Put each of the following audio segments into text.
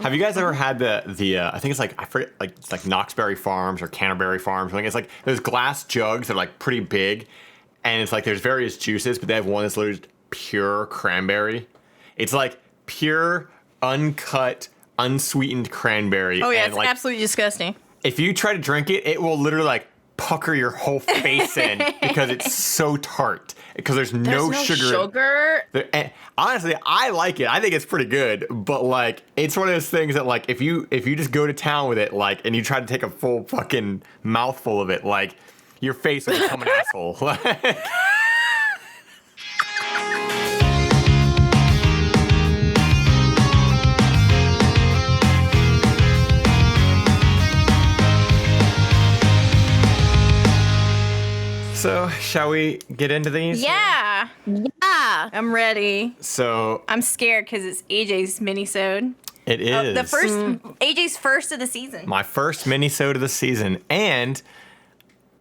Have you guys ever had the I think it's like, I forget, like it's like Knoxberry Farms or Canterbury Farms. I think it's like those glass jugs that are like pretty big, and it's like there's various juices, but they have one that's literally just pure cranberry. It's like pure, uncut, unsweetened cranberry. Oh yeah, and it's like, absolutely disgusting. if you try to drink it, it will literally like pucker your whole face in because it's so tart. Because there's no sugar. And honestly, I like it. I think it's pretty good. But like, it's one of those things that like, if you just go to town with it, like, and you try to take a full fucking mouthful of it, like, your face will become an asshole. So, shall we get into these? Yeah. I'm ready. So I'm scared because it's AJ's minisode. it is The first, AJ's first of the season. my first minisode of the season, and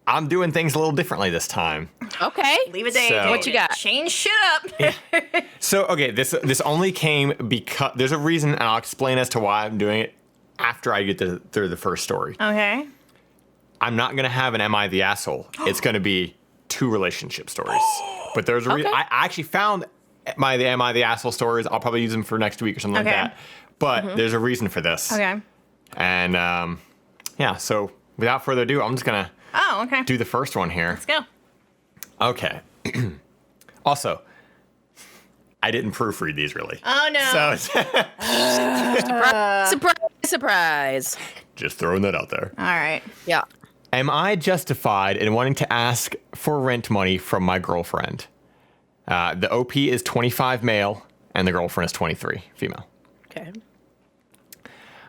I'm doing things a little differently this time. Okay. Leave it to So- AJ. What you got? Change shit up. So, okay, this only came because there's a reason, and I'll explain as to why I'm doing it after I get through the first story. Okay. I'm not going to have an Am I the Asshole? It's going to be 2 relationship stories. But there's a reason. Okay. I actually found Am I the Asshole stories. I'll probably use them for next week or something like Okay. that. But there's a reason for this. Okay. And yeah, so without further ado, I'm just going to Oh, okay. do the first one here. Let's go. Okay. Also, I didn't proofread these really. Oh, no. So Surprise, surprise. just throwing that out there. All right. Yeah. Am I justified in wanting to ask for rent money from my girlfriend? The OP is 25 male, and the girlfriend is 23 female. Okay.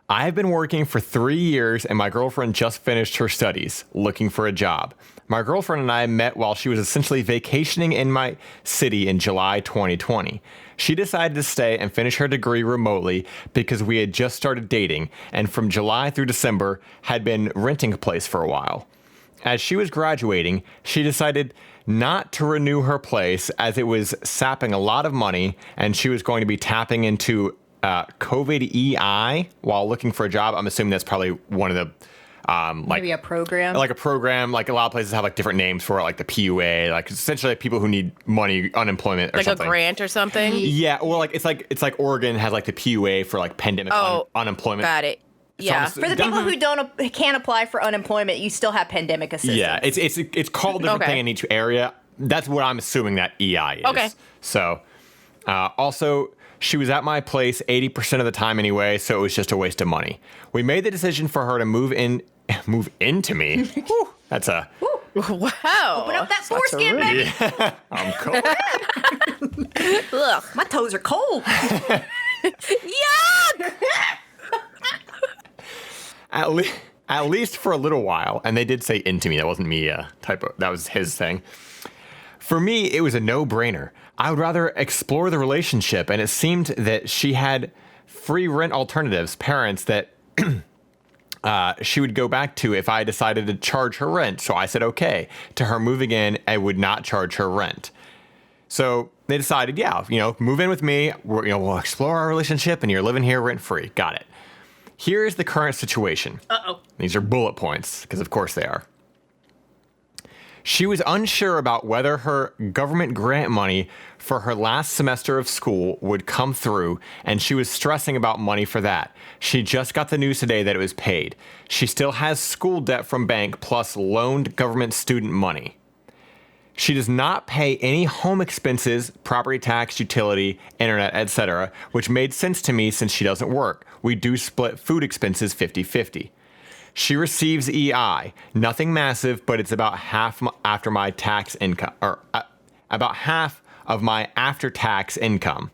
I have been working for 3 years, and my girlfriend just finished her studies, looking for a job. My girlfriend and I met while she was essentially vacationing in my city in July 2020. She decided to stay and finish her degree remotely because we had just started dating, and from July through December had been renting a place for a while. As she was graduating, she decided not to renew her place as it was sapping a lot of money, and she was going to be tapping into COVID EI while looking for a job. I'm assuming that's probably one of the Maybe a program. like a program. Like a lot of places have like different names for it, like the PUA, like essentially like people who need money, unemployment, or Like something. a grant or something? Yeah, well, like it's like Oregon has like the PUA for like pandemic unemployment. Got it. Yeah. almost- For the people who can't apply for unemployment, you still have pandemic assistance. Yeah, it's called a different Okay. thing in each area. That's what I'm assuming that EI is. Okay. So, also, she was at my place 80% of the time anyway, so it was just a waste of money. We made the decision for her to move into me. Whew, that's a. Wow. Open up that foreskin, baby. I'm cold. Ugh. My toes are cold. Yuck! At least for a little while, and they did say into me. That wasn't me that was his thing. For me, it was a no-brainer. I would rather explore the relationship, and it seemed that she had free rent alternatives, parents that she would go back to if I decided to charge her rent. So I said okay to her moving in and would not charge her rent. So they decided, yeah, move in with me. We'll explore our relationship, and you're living here rent-free. Got it. Here is the current situation. Uh-oh. These are bullet points, because of course they are. She was unsure about whether her government grant money for her last semester of school would come through, and she was stressing about money for that. She just got the news today that it was paid. She still has school debt from bank plus loaned government student money. She does not pay any home expenses, property tax, utility, internet, etc., which made sense to me since she doesn't work. We do split food expenses 50-50. She receives EI, nothing massive, but it's about half after my tax income, or about half of my after-tax income.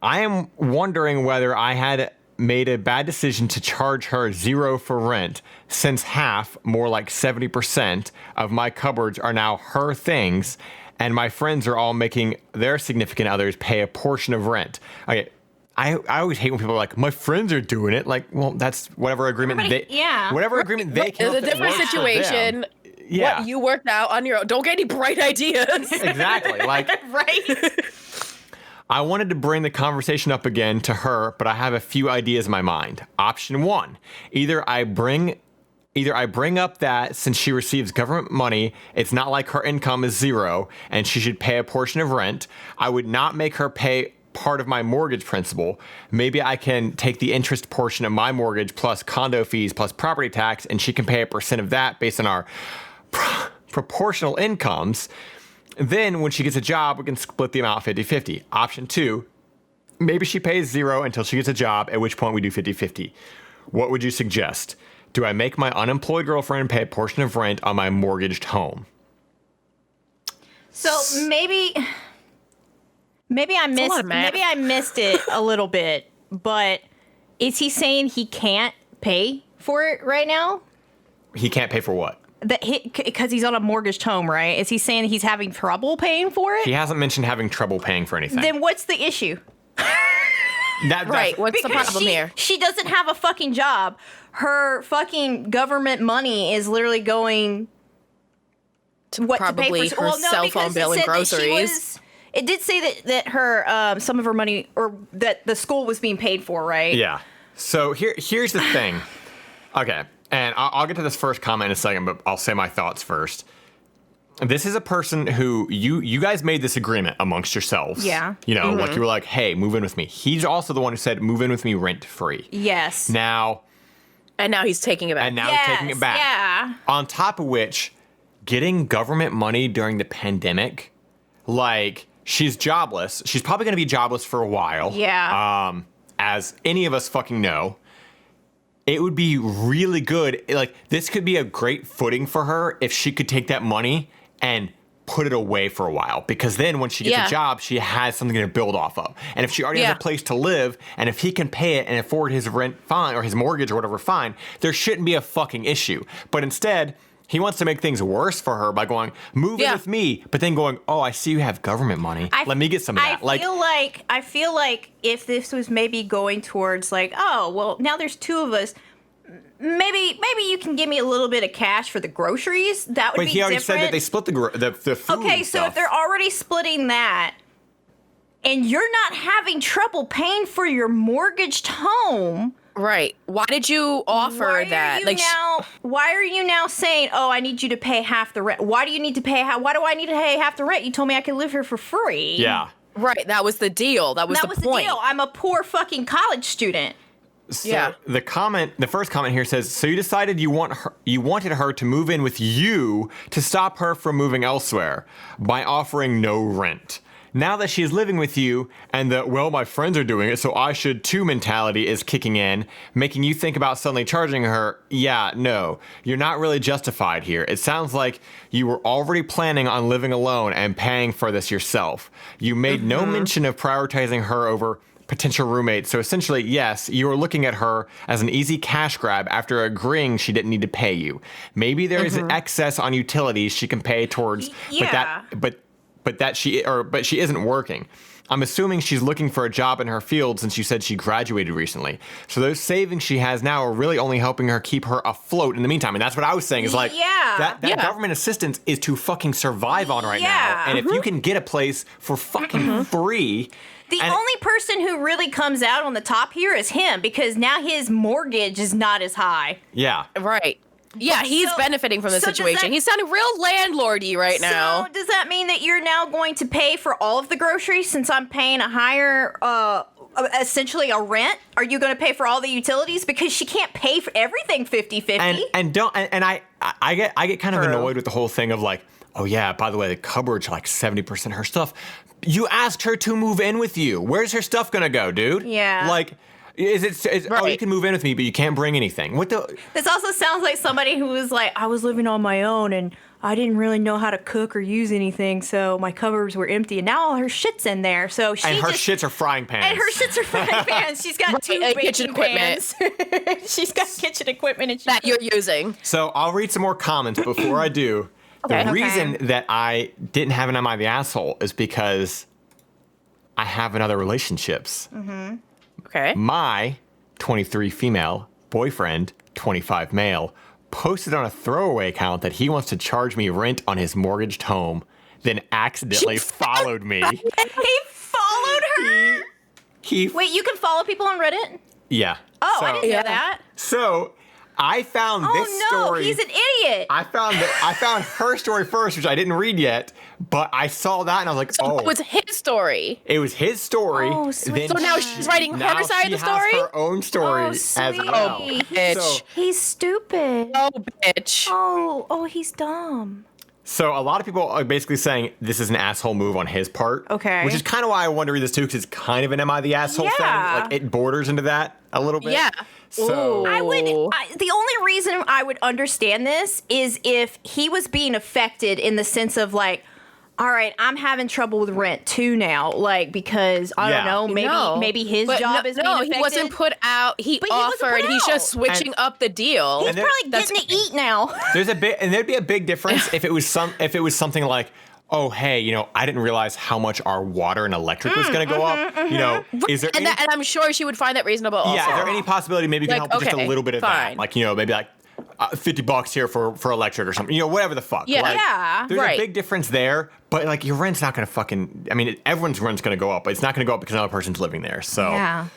I am wondering whether I had made a bad decision to charge her $0 for rent, since half, more like 70%, of my cupboards are now her things, and my friends are all making their significant others pay a portion of rent. Okay, I always hate when people are like, my friends are doing it. Like, well, that's whatever agreement whatever agreement they It's can. a different situation. Yeah, What you worked out on your own. Don't get any bright ideas. exactly. Like, Right? I wanted to bring the conversation up again to her, but I have a few ideas in my mind. Option 1, either I bring up that since she receives government money, it's not like her income is zero and she should pay a portion of rent. I would not make her pay part of my mortgage principal. Maybe I can take the interest portion of my mortgage plus condo fees plus property tax, and she can pay a percent of that based on our proportional incomes. Then when she gets a job, we can split the amount 50-50. Option 2, maybe she pays zero until she gets a job, at which point we do 50-50. What would you suggest? Do I make my unemployed girlfriend pay a portion of rent on my mortgaged home? So maybe I missed it a little bit, but is he saying he can't pay for it right now? He can't pay for what? Because he's on a mortgaged home, right? Is he saying he's having trouble paying for it? He hasn't mentioned having trouble paying for anything. Then what's the issue? Right, what's the problem here? She doesn't have a fucking job. Her fucking government money is literally going to probably to pay for her cell phone bill and groceries. It did say that her some of her money, or that the school was being paid for, right? Yeah. So here's the thing. Okay, and I'll get to this first comment in a second, but I'll say my thoughts first. This is a person who you guys made this agreement amongst yourselves. Yeah. You know, like you were like, hey, move in with me. He's also the one who said, move in with me rent free. Yes. And now he's taking it back. He's taking it back. Yeah. On top of which, getting government money during the pandemic, like, she's jobless. She's probably going to be jobless for a while. Yeah. As any of us fucking know. It would be really good. Like, this could be a great footing for her if she could take that money and put it away for a while, because then when she gets a job, she has something to build off of. And if she already has a place to live, and if he can pay it and afford his rent, fine, or his mortgage or whatever, fine, there shouldn't be a fucking issue. But instead, he wants to make things worse for her by going, move in with me, but then going, oh, I see you have government money. Let me get some of that. I feel like if this was maybe going towards like, oh, well, now there's two of us, maybe you can give me a little bit of cash for the groceries. That would be different. But he already said that they split the food. Okay, so if they're already splitting that, and you're not having trouble paying for your mortgaged home. Right. Why did you offer that? Why are you now saying, oh, I need you to pay half the rent? Why do you need to pay why do I need to pay half the rent? You told me I could live here for free. Yeah. Right. That was the deal. That was the point. I'm a poor fucking college student. So the first comment here says, so you decided you wanted her to move in with you to stop her from moving elsewhere by offering no rent. Now that she is living with you and the, well, my friends are doing it, so I should too mentality is kicking in, making you think about suddenly charging her, yeah, no, you're not really justified here. It sounds like you were already planning on living alone and paying for this yourself. You made no mention of prioritizing her over potential roommates. So essentially, yes, you were looking at her as an easy cash grab after agreeing she didn't need to pay you. Maybe there is an excess on utilities she can pay towards, but she isn't working. I'm assuming she's looking for a job in her field since you said she graduated recently. So those savings she has now are really only helping her keep her afloat in the meantime. And that's what I was saying is like, that government assistance is to fucking survive on right now. And if you can get a place for fucking free. The only person who really comes out on the top here is him, because now his mortgage is not as high. Yeah. Right. Yeah, he's benefiting from the situation. He's sounding real landlordy right now. So does that mean that you're now going to pay for all of the groceries since I'm paying a higher, essentially a rent? Are you going to pay for all the utilities? Because she can't pay for everything 50-50. And I get kind of annoyed with the whole thing of like, oh yeah, by the way, the cupboard's like 70% her stuff. You asked her to move in with you. Where's her stuff going to go, dude? Yeah. Like, oh, you can move in with me, but you can't bring anything. What the? This also sounds like somebody who was like, I was living on my own and I didn't really know how to cook or use anything, so my cupboards were empty, and now all her shit's in there. So shits are frying pans. And her shits are frying pans. She's got two kitchen equipment. She's got kitchen equipment that you're using. So I'll read some more comments before I do. The reason that I didn't have an Am I the Asshole is because I have in other relationships. Mm-hmm. Okay. My 23 female boyfriend, 25 male, posted on a throwaway account that he wants to charge me rent on his mortgaged home, then accidentally followed me. He followed her? Wait, you can follow people on Reddit? Yeah. Oh, I didn't know that. So I found this story. Oh no, he's an idiot. I found her story first, which I didn't read yet, but I saw that and I was like, so it was his story. It was his story. Oh, sweet. So now she's writing her side of the story? She has her own story as well. Oh, bitch. So, he's stupid. Oh, bitch. Oh, he's dumb. So a lot of people are basically saying this is an asshole move on his part. Okay. Which is kind of why I wanted to read this too, because it's kind of an "Am I the asshole" thing. Like it borders into that a little bit. Yeah. So The only reason I would understand this is if he was being affected in the sense of like, all right, I'm having trouble with rent too now, like because I don't know, maybe his job is being affected. He wasn't put out. He offered. He's just switching up the deal. He's probably getting to eat now. There's there'd be a big difference if it was something like, oh hey, I didn't realize how much our water and electric was going to go up. Is there? And I'm sure she would find that reasonable. Also. Yeah. Is there any possibility maybe you can help with just a little bit of that? Like maybe like. $50 here for electric or something, whatever the fuck. Yeah, There's a big difference there, but like your rent's not gonna everyone's rent's gonna go up, but it's not gonna go up because another person's living there. So yeah.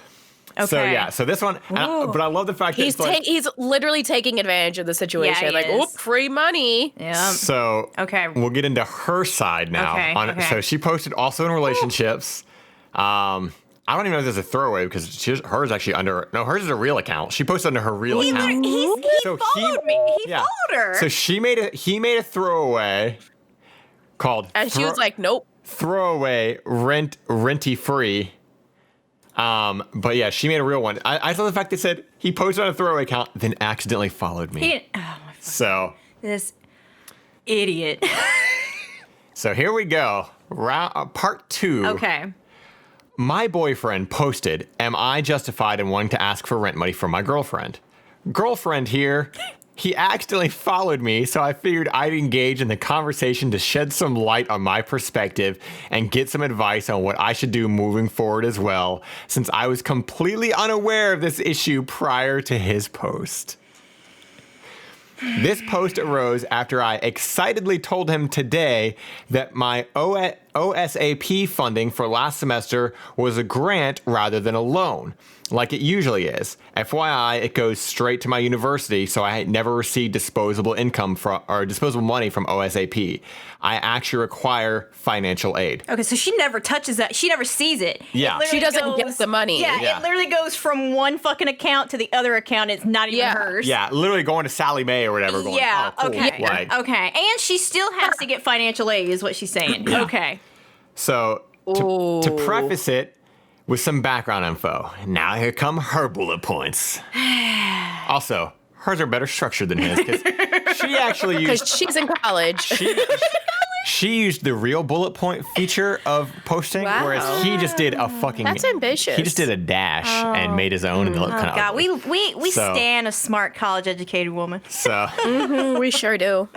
Okay. So this one, but I love the fact that he's literally taking advantage of the situation. Yeah, free money. Yeah. So we'll get into her side now. Okay. So she posted also in relationships. I don't even know if there's a throwaway because hers actually hers is a real account. She posted under her real account. He followed me. He followed her. So he made a throwaway called and she was like, nope. Throwaway renty free. But yeah, she made a real one. I love the fact that said he posted on a throwaway account, then accidentally followed me. So this idiot. So here we go. Part 2. Okay. My boyfriend posted, "Am I justified in wanting to ask for rent money from my girlfriend?" Girlfriend here. He accidentally followed me, so I figured I'd engage in the conversation to shed some light on my perspective and get some advice on what I should do moving forward as well, since I was completely unaware of this issue prior to his post. This post arose after I excitedly told him today that my OSAP funding for last semester was a grant rather than a loan, like it usually is. FYI, it goes straight to my university, so I never received disposable money from OSAP. I actually require financial aid. Okay, so she never touches that. She never sees it. Yeah. She doesn't get the money. Yeah, it literally goes from one fucking account to the other account. It's not even hers. Yeah, literally going to Sally Mae or whatever. Going, yeah, oh, cool. Okay. Okay, and she still has to get financial aid is what she's saying. Yeah. Okay. So, to preface it with some background info, now here come her bullet points. Also, hers are better structured than his, because she actually used... Because she's in college. She used the real bullet point feature of posting, whereas he just did a fucking... That's ambitious. He just did a dash and made his own and it looked kind of ugly. We stand a smart college-educated woman. So... We sure do.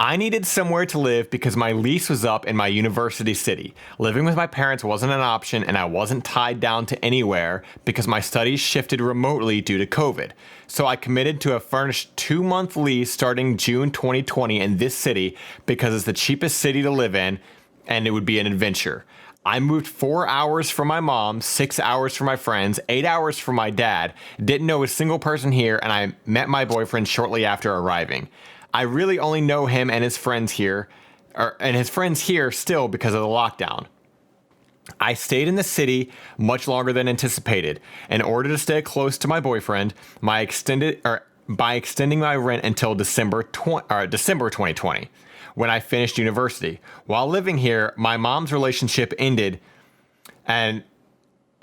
I needed somewhere to live because my lease was up in my university city. Living with my parents wasn't an option, and I wasn't tied down to anywhere because my studies shifted remotely due to COVID. So I committed to a furnished 2-month lease starting June 2020 in this city because it's the cheapest city to live in, and it would be an adventure. I moved 4 hours from my mom, 6 hours from my friends, 8 hours from my dad, didn't know a single person here, and I met my boyfriend shortly after arriving. I really only know him and his friends here, still because of the lockdown. I stayed in the city much longer than anticipated. In order to stay close to my boyfriend, by extending my rent until December 2020, when I finished university. While living here, my mom's relationship ended, and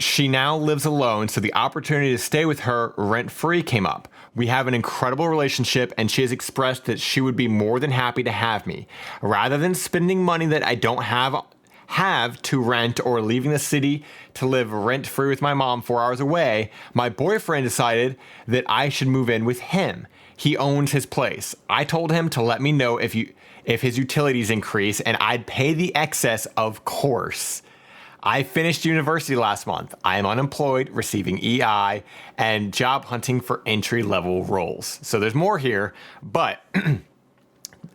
she now lives alone, so the opportunity to stay with her rent-free came up. We have an incredible relationship, and she has expressed that she would be more than happy to have me. Rather than spending money that I don't have to rent or leaving the city to live rent-free with my mom 4 hours away, my boyfriend decided that I should move in with him. He owns his place. I told him to let me know if his utilities increase, and I'd pay the excess, of course. I finished university last month. I am unemployed, receiving EI, and job hunting for entry-level roles. So there's more here, but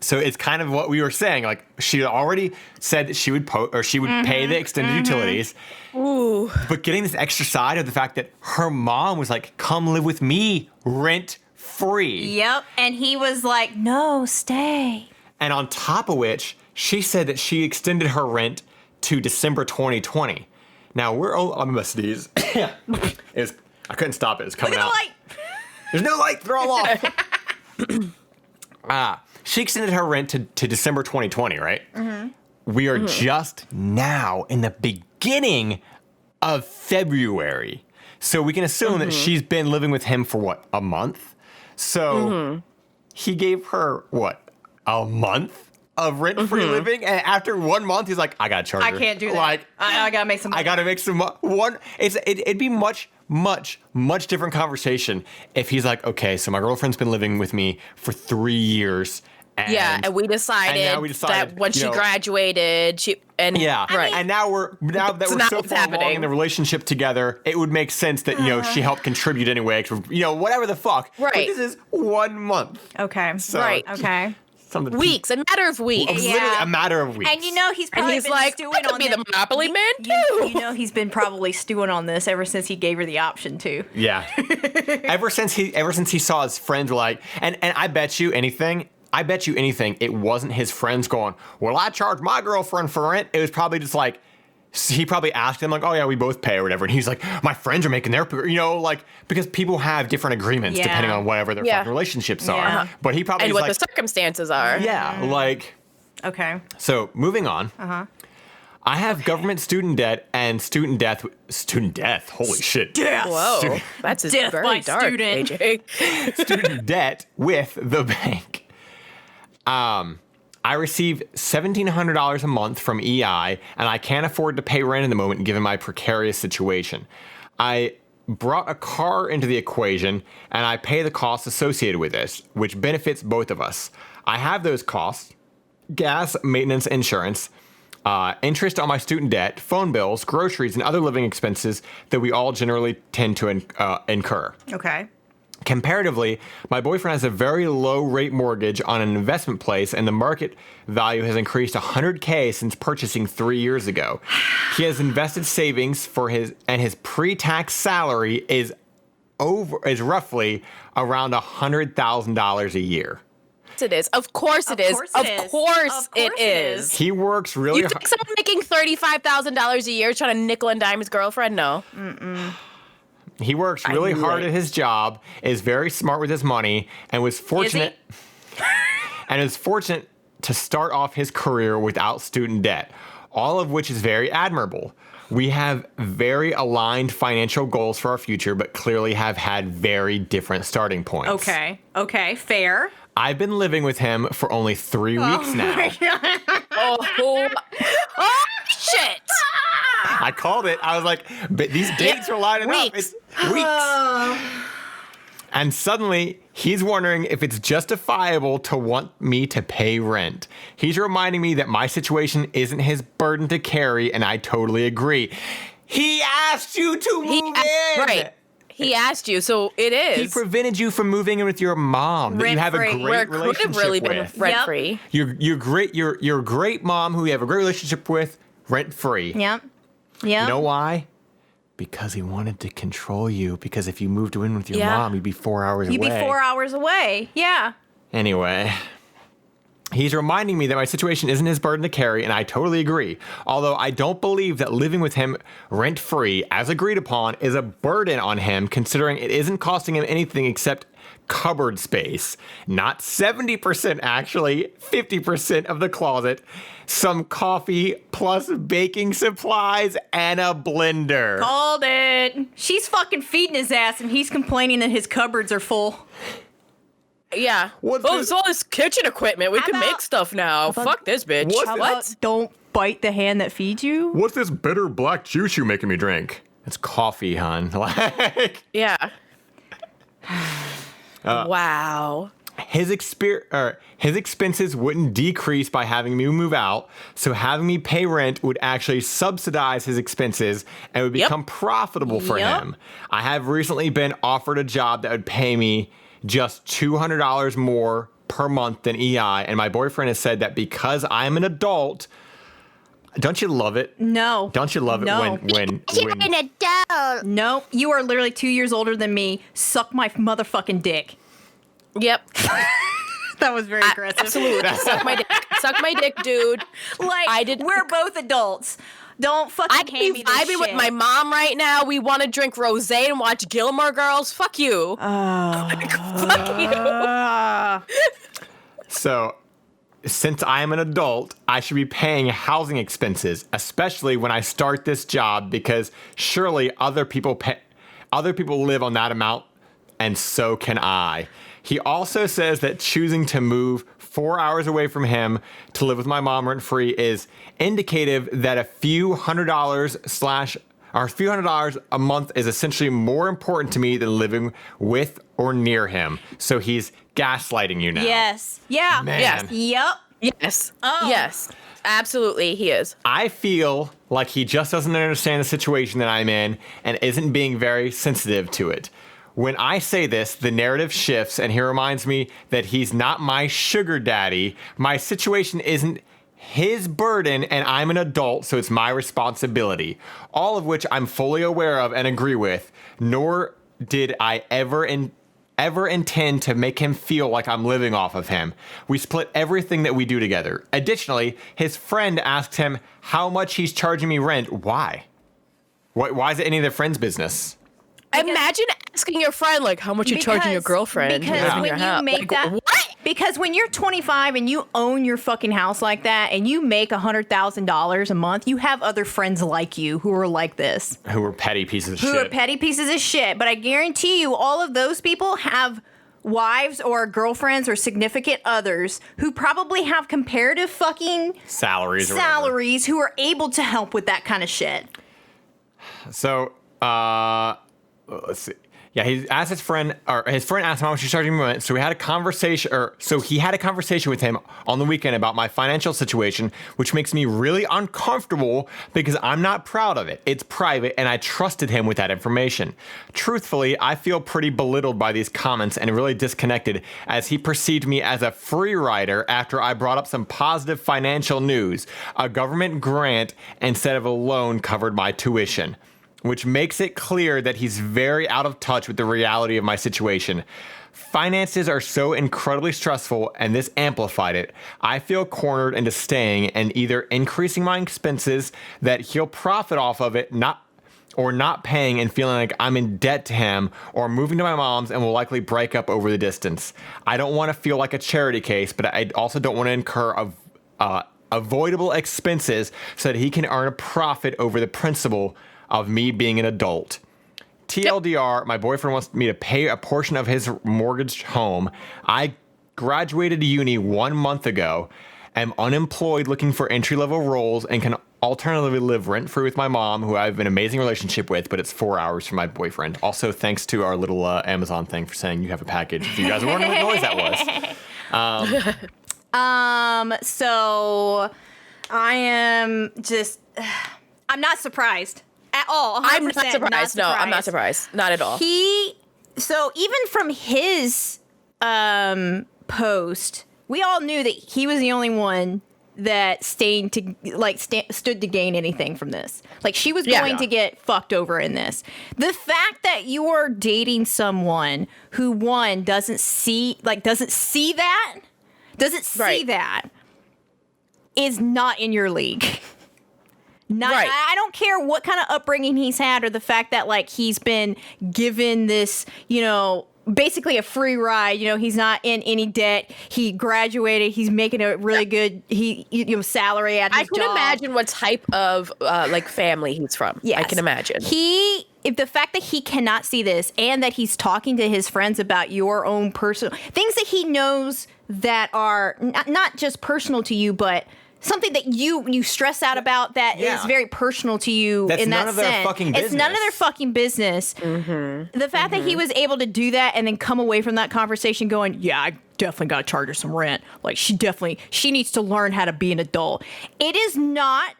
So it's kind of what we were saying. Like, she had already said that she would pay the extended utilities. Ooh. But getting this extra side of the fact that her mom was like, come live with me rent free. Yep. And he was like, no, stay. And on top of which, she said that she extended her rent to December 2020. Now, I'm a sneeze. I couldn't stop it. It's coming out. Light. There's no light. Throw them off. She extended her rent to December 2020, right? Mm-hmm. We are just now in the beginning of February. So we can assume that she's been living with him for, what, a month? So he gave her, what, a month of rent-free living? And after 1 month, he's like, I got to charge her. I can't do that. Like, I got to make some money. I got to make some it'd be much different conversation if he's like, okay, so my girlfriend's been living with me for 3 years. And we decided that when she graduated, right. And now that we're so far along in the relationship together, it would make sense that she helped contribute anyway, whatever the fuck. Right. But this is 1 month. Okay. So, right. Okay. Weeks, a matter of weeks. Literally a matter of weeks. And he's probably been like, stewing I could on be this. the Monopoly man too. He's been probably stewing on this ever since he gave her the option to. Yeah. ever since he saw his friends were like, and I bet you anything, it wasn't his friends going, well, I charge my girlfriend for rent. It was probably just like, he probably asked him like, oh yeah, we both pay or whatever. And he's like, my friends are making their, because people have different agreements depending on whatever their fucking relationships are. But he probably and was what the circumstances are. Yeah, like. Okay. So moving on. I have government student debt and student death. Holy shit. Death. Whoa, that's Death very by dark, student. AJ. Student debt with the bank. I receive $1,700 a month from EI, and I can't afford to pay rent in the moment given my precarious situation. I brought a car into the equation, and I pay the costs associated with this, which benefits both of us. I have those costs: gas, maintenance, insurance, interest on my student debt, phone bills, groceries, and other living expenses that we all generally tend to incur. Okay. Comparatively, my boyfriend has a very low rate mortgage on an investment place, and the market value has increased $100K since purchasing 3 years ago. He has invested savings and his pre-tax salary is roughly around $100,000 a year. It is. Of course it is. Of course it is. He works really hard. You think someone making $35,000 a year trying to nickel and dime his girlfriend? No. He works really hard at his job, is very smart with his money, and was fortunate to start off his career without student debt, all of which is very admirable. We have very aligned financial goals for our future, but clearly have had very different starting points. Okay, fair. I've been living with him for only 3 weeks now. Oh, shit. I called it. I was like, but these dates are lining up. It's weeks. And suddenly, he's wondering if it's justifiable to want me to pay rent. He's reminding me that my situation isn't his burden to carry, and I totally agree. He asked you to move in. Right. He asked you, so it is. He prevented you from moving in with your mom that you have a great relationship could have really with. been rent-free. You're great. You're a great mom who you have a great relationship with, rent-free. Yep. You know why? Because he wanted to control you. Because if you moved in with your mom, you'd be 4 hours away. You'd be 4 hours away. Yeah. Anyway, he's reminding me that my situation isn't his burden to carry, and I totally agree. Although I don't believe that living with him rent-free, as agreed upon, is a burden on him, considering it isn't costing him anything except cupboard space. Not 70% actually, 50% of the closet, some coffee plus baking supplies, and a blender. Called it. She's fucking feeding his ass, and he's complaining that his cupboards are full. Yeah. There's all this kitchen equipment. We can make stuff now. Fuck this bitch. What? Don't bite the hand that feeds you? What's this bitter black juice you making me drink? It's coffee, hon. Yeah. Wow. His expenses wouldn't decrease by having me move out, so having me pay rent would actually subsidize his expenses and would become profitable for him. I have recently been offered a job that would pay me just $200 more per month than EI, and my boyfriend has said that because I'm an adult. Don't you love it? No. Don't you love it when You're an adult. No, you are literally 2 years older than me. Suck my motherfucking dick. Yep. That was very aggressive. Absolutely. Suck my dick. Suck my dick, dude. We're both adults. Don't fucking hand me this shit. I've been with my mom right now. We want to drink rosé and watch Gilmore Girls. Fuck you. Fuck you. So, since I am an adult, I should be paying housing expenses, especially when I start this job, because surely other people live on that amount, and so can I. He also says that choosing to move 4 hours away from him to live with my mom rent-free is indicative that a few hundred dollars a month is essentially more important to me than living with or near him. So he's gaslighting you now. Yes. Yeah. Man. Yes. Yep. Yes. Oh. Yes. Absolutely, he is. I feel like he just doesn't understand the situation that I'm in and isn't being very sensitive to it. When I say this, the narrative shifts, and he reminds me that he's not my sugar daddy. My situation isn't his burden, and I'm an adult, so it's my responsibility. All of which I'm fully aware of and agree with, nor did I ever intend to make him feel like I'm living off of him. We split everything that we do together. Additionally, his friend asked him how much he's charging me rent. Why? Why is it any of their friends' business? Imagine asking your friend, like, how much you charging your girlfriend. Because when you make that, what? Because when you're 25 and you own your fucking house like that, and you make $100,000 a month, you have other friends like you who are like this, who are petty pieces of who shit. are petty pieces of shit. But I guarantee you, all of those people have wives or girlfriends or significant others who probably have comparative fucking salaries who are able to help with that kind of shit. So, let's see. Yeah, he asked his friend asked him how much he's charging me rent. So he had a conversation with him on the weekend about my financial situation, which makes me really uncomfortable because I'm not proud of it. It's private, and I trusted him with that information. Truthfully, I feel pretty belittled by these comments and really disconnected, as he perceived me as a free rider after I brought up some positive financial news. A government grant instead of a loan covered my tuition, which makes it clear that he's very out of touch with the reality of my situation. Finances are so incredibly stressful, and this amplified it. I feel cornered into staying and either increasing my expenses that he'll profit off of it, not paying and feeling like I'm in debt to him, or moving to my mom's and will likely break up over the distance. I don't want to feel like a charity case, but I also don't want to incur avoidable expenses so that he can earn a profit over the principle of me being an adult. TLDR, my boyfriend wants me to pay a portion of his mortgaged home. I graduated uni 1 month ago, am unemployed looking for entry-level roles, and can alternatively live rent-free with my mom, who I have an amazing relationship with, but it's 4 hours from my boyfriend. Also, thanks to our little Amazon thing for saying you have a package. If you guys are wondering what noise that was. So I am just, I'm not surprised. At all. I'm not surprised. No, I'm not surprised. Not at all. So even from his post, we all knew that he was the only one that stood to gain anything from this. Like, she was going to get fucked over in this. The fact that you're dating someone who, one, doesn't see that is not in your league. I don't care what kind of upbringing he's had, or the fact that, like, he's been given this, basically a free ride. He's not in any debt. He graduated. He's making a really good salary at his job. I can imagine what type of family he's from. Yes. I can imagine. If the fact that he cannot see this, and that he's talking to his friends about your own personal things that he knows that are not just personal to you, but something that you stress out about that is very personal to you. That's in that none of their fucking business. It's none of their fucking business. Mm-hmm. The fact that he was able to do that and then come away from that conversation going, yeah, I definitely got to charge her some rent. Like, she needs to learn how to be an adult. It is not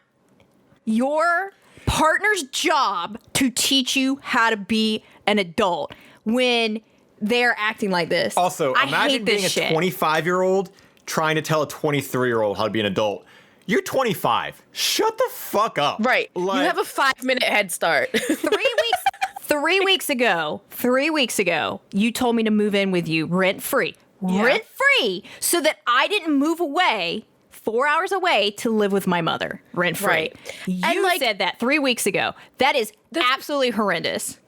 your partner's job to teach you how to be an adult when they're acting like this. Also, I imagine hate being this a shit. 25-year-old trying to tell a 23-year-old how to be an adult. You're 25. Shut the fuck up. Right. Like, you have a 5-minute head start. 3 weeks ago, you told me to move in with you rent free. Yeah. Rent free, so that I didn't move away 4 hours away to live with my mother rent free. Right. You And, said that 3 weeks ago. That is absolutely horrendous.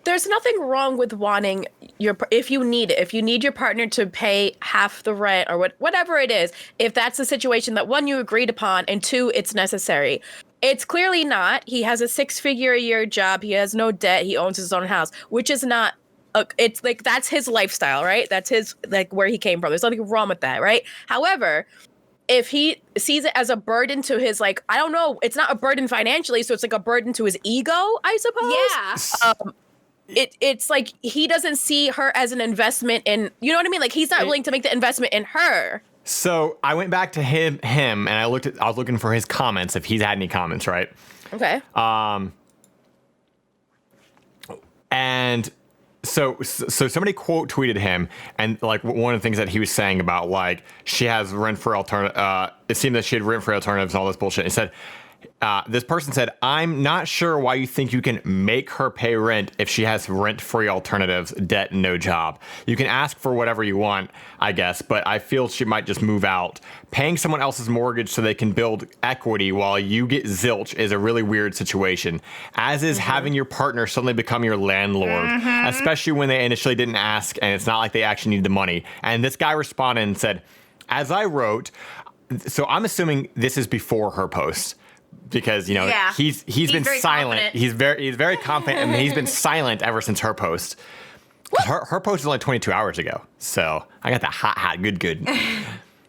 There's nothing wrong with wanting if you need your partner to pay half the rent or whatever it is, if that's the situation that one, you agreed upon, and two, it's necessary. It's clearly not. He has a 6-figure-a-year job. He has no debt. He owns his own house, which is not, it's like, that's his lifestyle, right? That's his, like, where he came from. There's nothing wrong with that, right? However, if he sees it as a burden to his, like, I don't know, it's not a burden financially, so it's like a burden to his ego, I suppose. Yeah. It's like he doesn't see her as an investment in, you know what I mean? Like, he's not willing to make the investment in her. So I went back to him, and I was looking for his comments, if he's had any comments, right? Okay. And so somebody quote tweeted him, and like one of the things that he was saying about like she has rent-free alternative. It seemed that she had rent-free alternatives and all this bullshit. He said, this person said, "I'm not sure why you think you can make her pay rent if she has rent-free alternatives, debt, and no job. You can ask for whatever you want, I guess, but I feel she might just move out. Paying someone else's mortgage so they can build equity while you get zilch is a really weird situation, as is having your partner suddenly become your landlord, especially when they initially didn't ask and it's not like they actually need the money." And this guy responded and said, "As I wrote," so I'm assuming this is before her post, because he's been silent. Confident. He's very confident, and he's been silent ever since her post. Her post was only 22 hours ago, so I got that hot, good.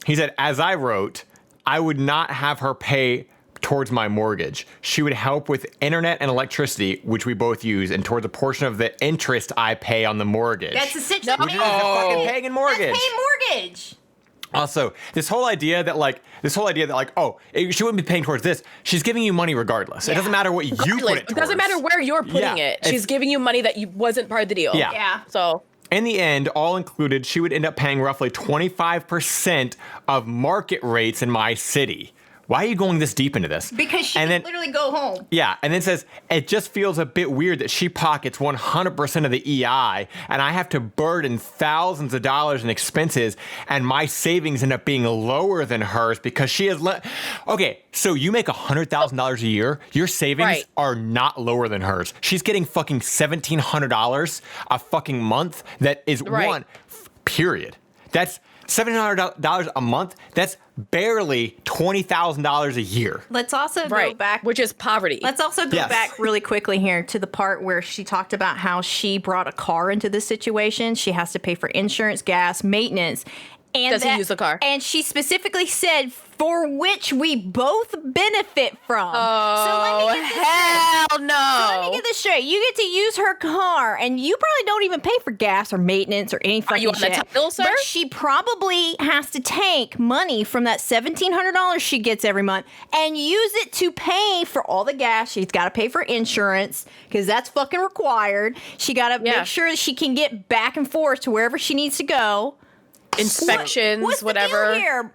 He said, "As I wrote, I would not have her pay towards my mortgage. She would help with internet and electricity, which we both use, and towards a portion of the interest I pay on the mortgage." That's essentially Which is fucking paying in mortgage. That's paying mortgage. Also, this whole idea that she wouldn't be paying towards this. She's giving you money regardless. It doesn't matter what you put it towards. It doesn't matter where you're putting it. She's giving you money that wasn't part of the deal. Yeah. So in the end, all included, she would end up paying roughly 25% of market rates in my city. Why are you going this deep into this? Because she can literally go home. Yeah, and then it says, "It just feels a bit weird that she pockets 100% of the EI, and I have to burden thousands of dollars in expenses, and my savings end up being lower than hers because she has Okay, so you make $100,000 a year, your savings are not lower than hers. She's getting fucking $1,700 a fucking month. That is one, period. That's $1,700 a month. That's barely $20,000 a year. Let's also go back, which is poverty. Let's also go back really quickly here to the part where she talked about how she brought a car into this situation. She has to pay for insurance, gas, maintenance. And does he use the car? And she specifically said, for which we both benefit from. Oh, hell no. So let me get this straight. You get to use her car, and you probably don't even pay for gas or maintenance or any fucking shit. Are you on the title, sir? But she probably has to take money from that $1,700 she gets every month and use it to pay for all the gas. She's got to pay for insurance because that's fucking required. She got to make sure that she can get back and forth to wherever she needs to go. Inspections, What's whatever. The deal here?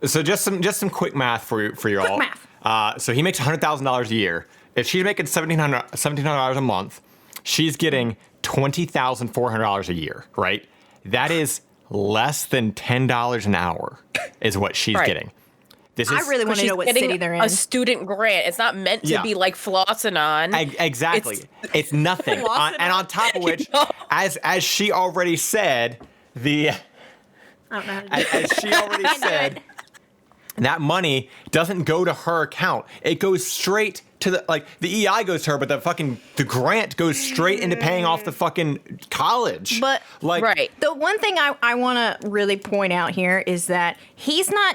So just some quick math for you all. Quick math. So he makes $100,000 a year. If she's making $1,700 a month, she's getting $20,400 a year, right? That is less than $10 an hour is what she's getting. This is, I really want to know what city they're in. A student grant. It's not meant to be like flossing on. Exactly. It's nothing. And on top of which, as she already said, I don't know how to do as she already said, that money doesn't go to her account. It goes straight to the EI goes to her, but the grant goes straight into paying off the fucking college. But the one thing I want to really point out here is that he's not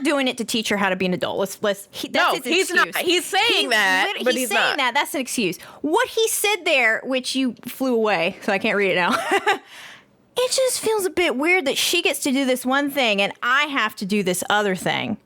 doing it to teach her how to be an adult. He's not. He's saying that, but he's saying not. That's an excuse. What he said there, which you flew away, so I can't read it now. It just feels a bit weird that she gets to do this one thing and I have to do this other thing.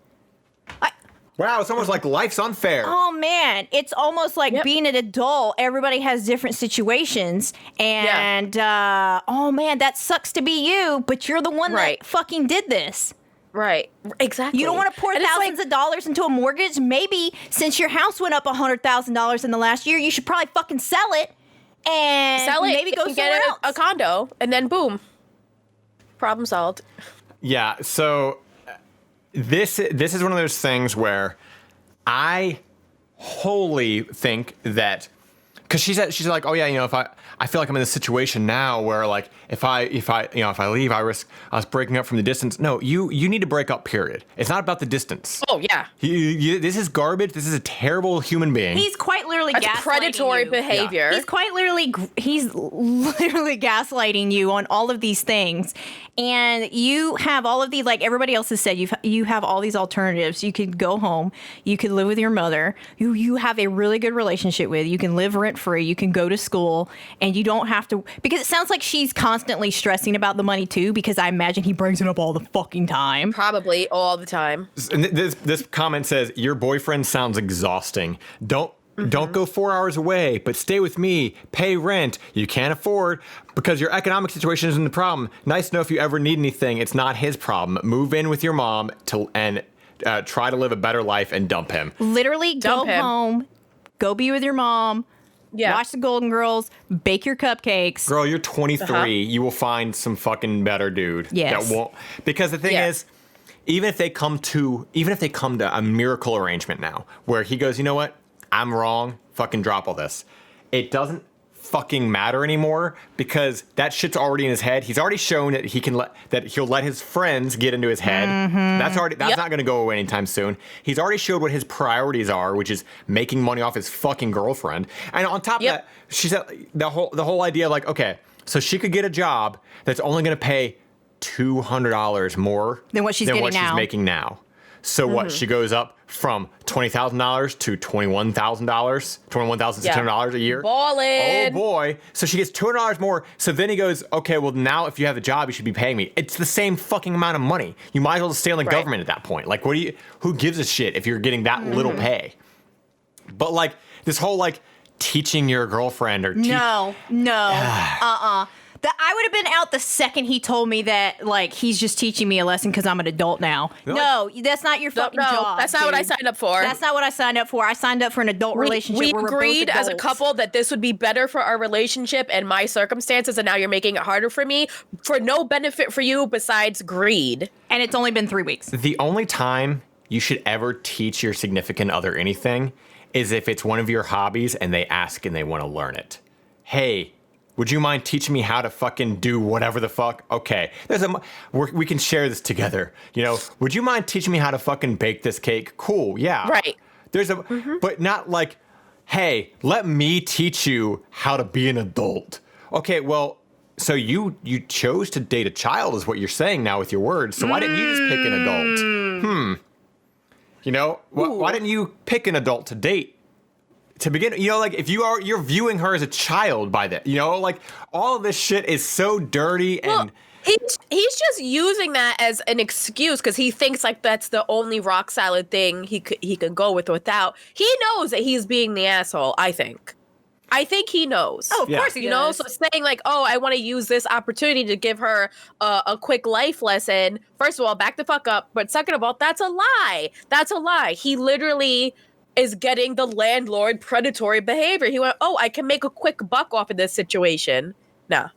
Wow, it's almost like life's unfair. Oh man, it's almost like being an adult. Everybody has different situations, and oh man, that sucks to be you, but you're the one that fucking did this. Right, exactly. You don't want to pour thousands of dollars into a mortgage. Maybe since your house went up $100,000 in the last year, you should probably fucking sell it and maybe go somewhere else. A condo, and then boom, problem solved. Yeah. So this is one of those things where I wholly think that, because she's like, oh yeah, you know, if I feel like I'm in this situation now where like if I leave, I risk us breaking up from the distance. No, you need to break up. Period. It's not about the distance. Oh yeah. This is garbage. This is a terrible human being. He's quite literally gaslighting predatory you. behavior. Yeah. He's literally gaslighting you on all of these things, and you have all of these, like everybody else has said, you have all these alternatives. You could go home. You could live with your mother, who you have a really good relationship with. You can live rent free. You can go to school, and you don't have to, because it sounds like she's constantly stressing about the money too, because I imagine he brings it up all the fucking time. Probably all the time. And this comment says, your boyfriend sounds exhausting. Don't go 4 hours away, but stay with me. Pay rent. You can't afford because your economic situation isn't the problem. Nice to know if you ever need anything. It's not his problem. Move in with your mom and try to live a better life and dump him. Literally go home, go be with your mom. Yeah. Watch the Golden Girls, bake your cupcakes. Girl, you're 23. You will find some fucking better dude. Yes. That won't, because the thing is, even if they come to a miracle arrangement now, where he goes, you know what? I'm wrong. Fucking drop all this. It doesn't fucking matter anymore because that shit's already in his head. He's already shown that he'll let his friends get into his head. That's not going to go away anytime soon. He's already showed what his priorities are, which is making money off his fucking girlfriend. And on top of that, she said the whole idea, like, okay, so she could get a job that's only going to pay $200 more than what she's making now. So what? She goes up from $20,000 to $21,600 a year. Ballin'. Oh boy! So she gets $200 more. So then he goes, okay, well now if you have a job, you should be paying me. It's the same fucking amount of money. You might as well stay on the government at that point. Like, who gives a shit if you're getting that little pay? But like this whole like teaching your girlfriend or no. That I would have been out the second he told me that, like, he's just teaching me a lesson because I'm an adult now. No, that's not your fucking job. That's not what I signed up for. That's not what I signed up for. I signed up for an adult relationship. We agreed as a couple that this would be better for our relationship and my circumstances, and now you're making it harder for me for no benefit for you besides greed. And it's only been 3 weeks. The only time you should ever teach your significant other anything is if it's one of your hobbies and they ask and they want to learn it. Hey, would you mind teaching me how to fucking do whatever the fuck? Okay, we can share this together. You know, would you mind teaching me how to fucking bake this cake? Cool, yeah. Right. But not like, hey, let me teach you how to be an adult. Okay, well, so you chose to date a child is what you're saying now with your words. So why didn't you just pick an adult? You know, why didn't you pick an adult to date? To begin, you know, like if you're viewing her as a child by that, you know, like all of this shit is so dirty and he's just using that as an excuse because he thinks like that's the only rock solid thing he could go with without. He knows that he's being the asshole. I think he knows. Oh, of course he knows. So saying like, oh, I want to use this opportunity to give her a quick life lesson. First of all, back the fuck up. But second of all, that's a lie. That's a lie. He literally is getting the landlord predatory behavior. He went, oh, I can make a quick buck off of this situation. Nah.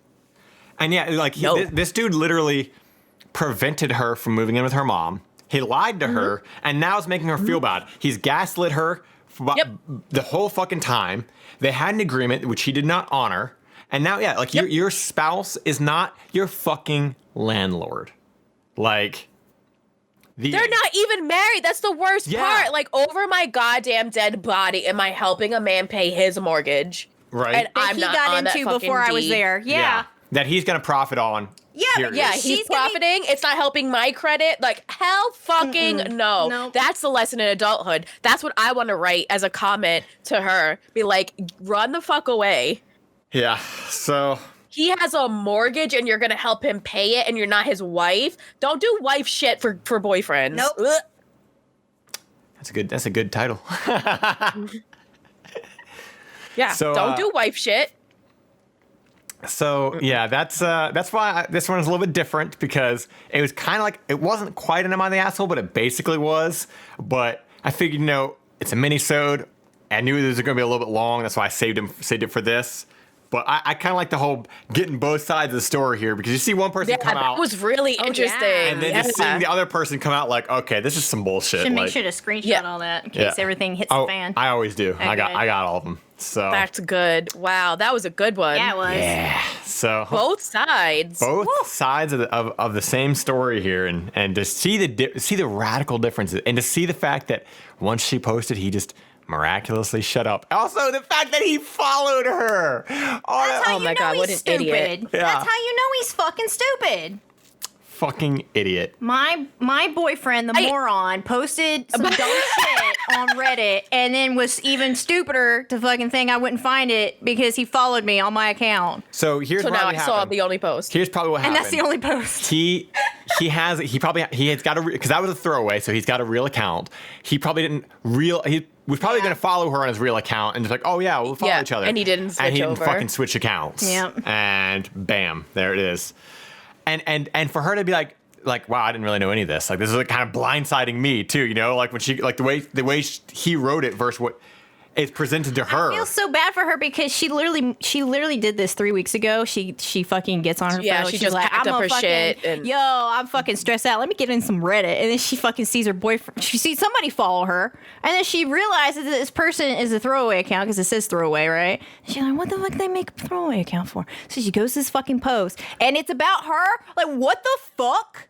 And yeah, like this dude literally prevented her from moving in with her mom. He lied to her and now is making her feel bad. He's gaslit her for the whole fucking time. They had an agreement which he did not honor. And now, yeah, like your spouse is not your fucking landlord. Like, they're not even married. That's the worst part. Like, over my goddamn dead body, am I helping a man pay his mortgage? Right. And I'm he not got on into that before I was there. Yeah. That he's going to profit on. Yeah, he's profiting. It's not helping my credit. Like, hell fucking no. Nope. That's the lesson in adulthood. That's what I want to write as a comment to her. Be like, run the fuck away. Yeah, so... He has a mortgage and you're going to help him pay it and you're not his wife. Don't do wife shit for boyfriends. Nope. That's a good title. Yeah. So, don't do wife shit. So yeah, that's why this one is a little bit different, because it was kind of like, it wasn't quite an Am I the Asshole, but it basically was. But I figured, it's a minisode. I knew this was going to be a little bit long. That's why I saved it for this. But I kind of like the whole getting both sides of the story here, because you see one person come out. That was really interesting. And then just seeing the other person come out like, okay, this is some bullshit. Should make sure to screenshot all that in case everything hits the fan. I always do. Okay. I got all of them. So that's good. Wow, that was a good one. Yeah, it was. Yeah. So both sides. Sides of the same story here, and to see the radical differences, and to see the fact that once she posted, he just miraculously shut up. Also, the fact that he followed her. Oh my God, what an idiot. Yeah. That's how you know he's fucking stupid. Fucking idiot. My boyfriend, the moron, posted some dumb shit on Reddit, and then was even stupider to fucking think I wouldn't find it because he followed me on my account. So here's what happened. So now I saw the only post. Here's probably what happened. And that's the only post. He has got because that was a throwaway, so he's got a real account. He probably didn't he was probably going to follow her on his real account and just like, oh yeah, we'll follow each other. And he didn't switch and he didn't over. fucking switch accounts. Yep. And bam, there it is. And for her to be like, wow, I didn't really know any of this. Like, this is like kind of blindsiding me too, like when she, like the way he wrote it versus what it's presented to her. I feel so bad for her because she literally did this 3 weeks ago. She fucking gets on her phone. She She's just like, packed I'm up her fucking, shit. And I'm fucking stressed out. Let me get in some Reddit. And then she fucking sees her boyfriend. She sees somebody follow her. And then she realizes that this person is a throwaway account because it says throwaway, right? And she's like, what the fuck did they make a throwaway account for? So she goes to this fucking post. And it's about her? Like, what the fuck?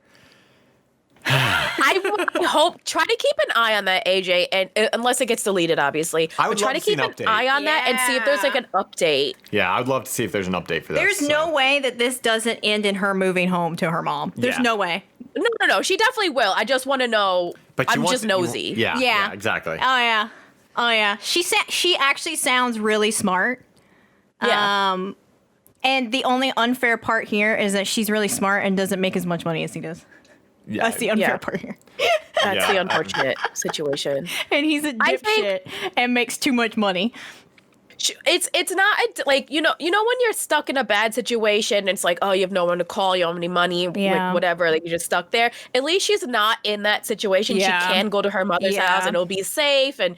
I hope, try to keep an eye on that, AJ, and unless it gets deleted, obviously. I would try love to keep an eye on that and see if there's like an update. Yeah, I'd love to see if there's an update for this. There's no way that this doesn't end in her moving home to her mom. There's no way. No. She definitely will. I just want to know. But I'm just nosy. Yeah, exactly. Oh yeah. She actually sounds really smart. Yeah. And the only unfair part here is that she's really smart and doesn't make as much money as he does. Yeah. That's the unfair part here. That's the unfortunate situation. And he's a dipshit and makes too much money. It's not like when you're stuck in a bad situation, it's like, oh, you have no one to call, you don't have any money, like whatever, like you're just stuck there. At least she's not in that situation. She can go to her mother's house and it'll be safe, and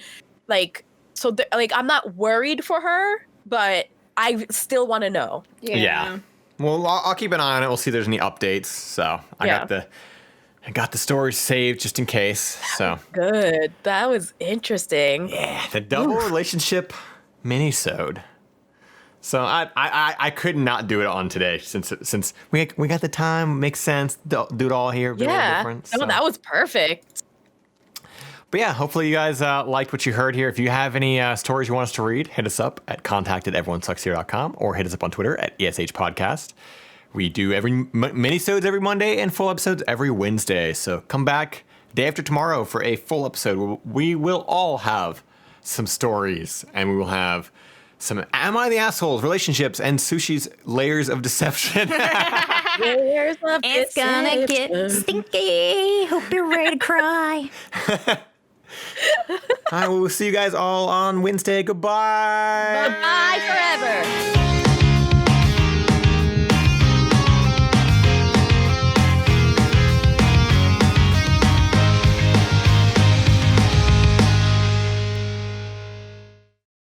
like so I'm not worried for her, but I still want to know. Yeah. Well, I'll keep an eye on it. We'll see if there's any updates. So I got the story saved just in case. So good. That was interesting. Yeah, the double relationship minisode. So I could not do it on today since we got the time. Makes sense. Do it all here. Different, so. That was perfect. But yeah, hopefully you guys liked what you heard here. If you have any stories you want us to read, hit us up at contact@everyonesuckshere.com or hit us up on Twitter at ESH Podcast. We do minisodes every Monday and full episodes every Wednesday. So come back day after tomorrow for a full episode where we will all have some stories, and we will have some Am I the Assholes, relationships, and Sushie's layers of deception. It's gonna get stinky. Hope you're ready to cry. All right, we'll see you guys all on Wednesday. Goodbye. Goodbye forever.